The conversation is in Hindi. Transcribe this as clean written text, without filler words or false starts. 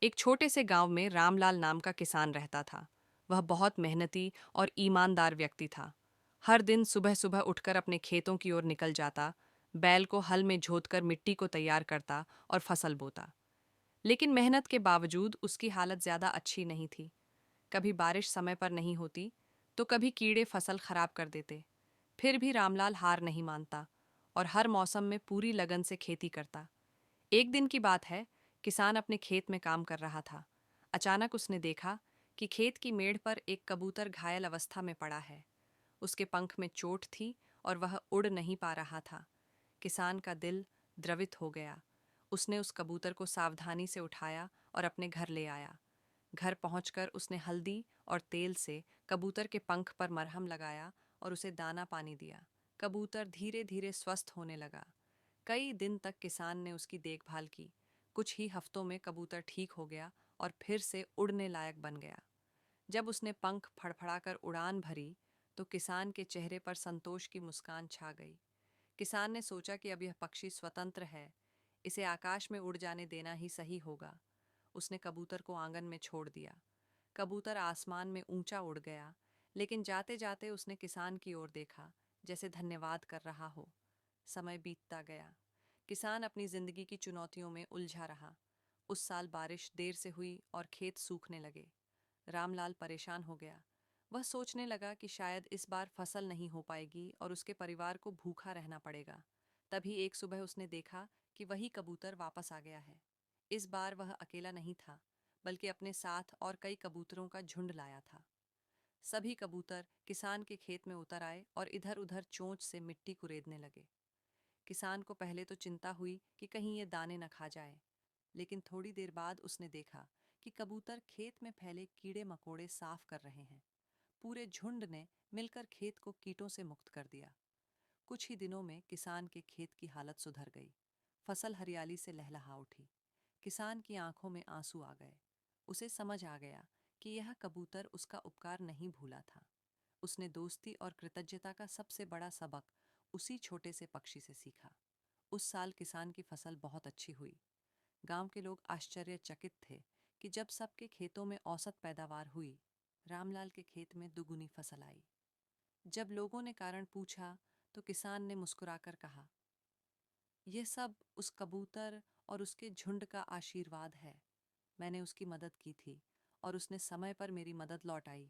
एक छोटे से गांव में रामलाल नाम का किसान रहता था। वह बहुत मेहनती और ईमानदार व्यक्ति था। हर दिन सुबह सुबह उठकर अपने खेतों की ओर निकल जाता, बैल को हल में जोतकर मिट्टी को तैयार करता और फसल बोता। लेकिन मेहनत के बावजूद उसकी हालत ज्यादा अच्छी नहीं थी। कभी बारिश समय पर नहीं होती, तो कभी कीड़े फसल खराब कर देते। फिर भी रामलाल हार नहीं मानता और हर मौसम में पूरी लगन से खेती करता। एक दिन की बात है, किसान अपने खेत में काम कर रहा था। अचानक उसने देखा कि खेत की मेड़ पर एक कबूतर घायल अवस्था में पड़ा है। उसके पंख में चोट थी और वह उड़ नहीं पा रहा था। किसान का दिल द्रवित हो गया। उसने उस कबूतर को सावधानी से उठाया और अपने घर ले आया। घर पहुंचकर उसने हल्दी और तेल से कबूतर के पंख पर मरहम लगाया और उसे दाना पानी दिया। कबूतर धीरे धीरे स्वस्थ होने लगा। कई दिन तक किसान ने उसकी देखभाल की। कुछ ही हफ्तों में कबूतर ठीक हो गया और फिर से उड़ने लायक बन गया। जब उसने पंख फड़फड़ाकर उड़ान भरी, तो किसान के चेहरे पर संतोष की मुस्कान छा गई। किसान ने सोचा कि अब यह पक्षी स्वतंत्र है, इसे आकाश में उड़ जाने देना ही सही होगा। उसने कबूतर को आंगन में छोड़ दिया। कबूतर आसमान में ऊंचा उड़ गया, लेकिन जाते जाते उसने किसान की ओर देखा, जैसे धन्यवाद कर रहा हो। समय बीतता गया। किसान अपनी जिंदगी की चुनौतियों में उलझा रहा। उस साल बारिश देर से हुई और खेत सूखने लगे। रामलाल परेशान हो गया। वह सोचने लगा कि शायद इस बार फसल नहीं हो पाएगी और उसके परिवार को भूखा रहना पड़ेगा। तभी एक सुबह उसने देखा कि वही कबूतर वापस आ गया है। इस बार वह अकेला नहीं था, बल्कि अपने साथ और कई कबूतरों का झुंड लाया था। सभी कबूतर किसान के खेत में उतर आए और इधर उधर चोंच से मिट्टी कुरेदने लगे। किसान को पहले तो चिंता हुई कि कहीं ये दाने न खा जाए, लेकिन थोड़ी देर बाद उसने देखा कि कबूतर खेत में फैले कीड़े मकोड़े साफ कर रहे हैं। पूरे झुंड ने मिलकर खेत को कीटों से मुक्त कर दिया। कुछ ही दिनों में किसान के खेत की हालत सुधर गई। फसल हरियाली से लहलहा उठी। किसान की आंखों में आंसू आ गए। उसे समझ आ गया कि यह कबूतर उसका उपकार नहीं भूला था। उसने दोस्ती और कृतज्ञता का सबसे बड़ा सबक उसी छोटे से पक्षी से सीखा। उस साल किसान की फसल बहुत अच्छी हुई। गांव के लोग आश्चर्यचकित थे कि जब सबके खेतों में औसत पैदावार हुई, रामलाल के खेत में दुगुनी फसल आई। जब लोगों ने कारण पूछा, तो किसान ने मुस्कुराकर कहा, यह सब उस कबूतर और उसके झुंड का आशीर्वाद है। मैंने उसकी मदद की थी और उसने समय पर मेरी मदद लौटाई।